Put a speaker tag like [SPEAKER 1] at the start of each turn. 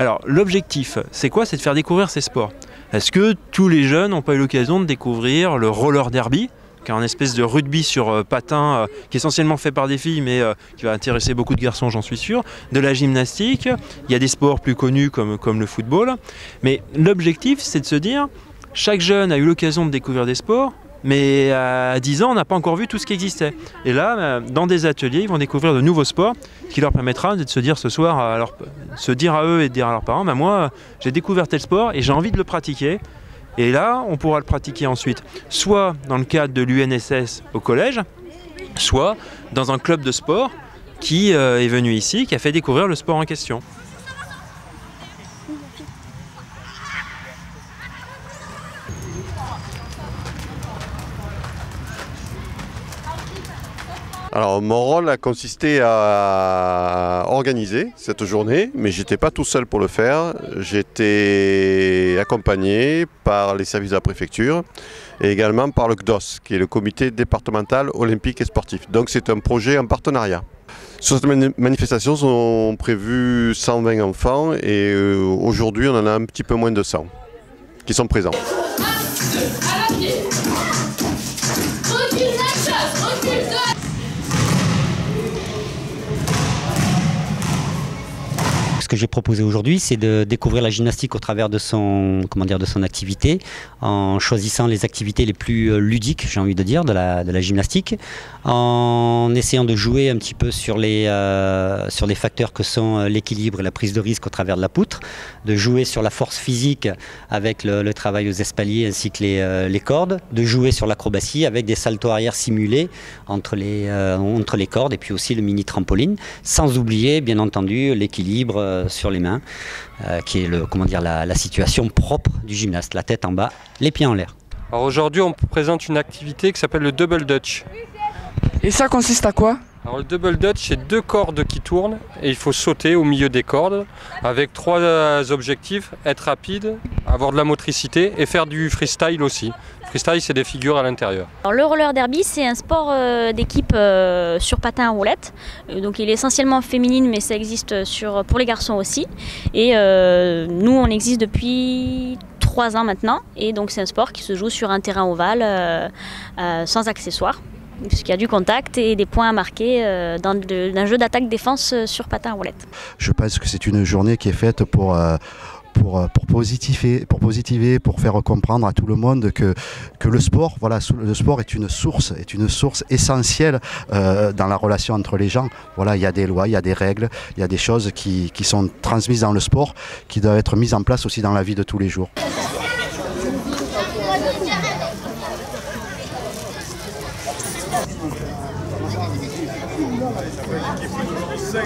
[SPEAKER 1] Alors l'objectif, c'est quoi? C'est de faire découvrir ces sports. Est-ce que tous les jeunes n'ont pas eu l'occasion de découvrir le roller derby, qui est un espèce de rugby sur patin qui est essentiellement fait par des filles, mais qui va intéresser beaucoup de garçons, j'en suis sûr. De la gymnastique, il y a des sports plus connus comme le football. Mais l'objectif, c'est de se dire, chaque jeune a eu l'occasion de découvrir des sports, mais à 10 ans, on n'a pas encore vu tout ce qui existait. Et là, dans des ateliers, ils vont découvrir de nouveaux sports, ce qui leur permettra de se dire ce soir, se dire à eux et de dire à leurs parents, moi, j'ai découvert tel sport et j'ai envie de le pratiquer. Et là, on pourra le pratiquer ensuite, soit dans le cadre de l'UNSS au collège, soit dans un club de sport qui est venu ici, qui a fait découvrir le sport en question.
[SPEAKER 2] Alors mon rôle a consisté à organiser cette journée, mais j'étais pas tout seul pour le faire. J'étais accompagné par les services de la préfecture et également par le CDOS, qui est le comité départemental olympique et sportif. Donc c'est un projet en partenariat. Sur cette manifestation sont prévus 120 enfants et aujourd'hui on en a un petit peu moins de 100 qui sont présents.
[SPEAKER 3] Ce que j'ai proposé aujourd'hui, c'est de découvrir la gymnastique au travers de son activité, en choisissant les activités les plus ludiques, j'ai envie de dire, de la gymnastique, en essayant de jouer un petit peu sur les facteurs que sont l'équilibre et la prise de risque au travers de la poutre, de jouer sur la force physique avec le travail aux espaliers ainsi que les cordes, de jouer sur l'acrobatie avec des saltos arrière simulés entre les cordes et puis aussi le mini trampoline, sans oublier bien entendu l'équilibre sur les mains, qui est la situation propre du gymnaste, la tête en bas, les pieds en l'air.
[SPEAKER 4] Alors aujourd'hui on présente une activité qui s'appelle le double dutch.
[SPEAKER 5] Et ça consiste à quoi?
[SPEAKER 4] Alors le double dutch, c'est 2 cordes qui tournent et il faut sauter au milieu des cordes avec 3 objectifs: être rapide, avoir de la motricité et faire du freestyle aussi. Freestyle, c'est des figures à l'intérieur.
[SPEAKER 6] Le roller derby, c'est un sport d'équipe sur patin à roulettes. Donc il est essentiellement féminine, mais ça existe pour les garçons aussi. Et nous, on existe depuis 3 ans maintenant. Et donc c'est un sport qui se joue sur un terrain ovale sans accessoires, puisqu'il y a du contact et des points à marquer dans un jeu d'attaque-défense sur patin à roulettes.
[SPEAKER 7] Je pense que c'est une journée qui est faite pour positiver, pour faire comprendre à tout le monde que le sport, le sport est une source essentielle dans la relation entre les gens. Voilà, il y a des lois, il y a des règles, il y a des choses qui sont transmises dans le sport, qui doivent être mises en place aussi dans la vie de tous les jours.
[SPEAKER 8] L'équipe aujourd'hui 5.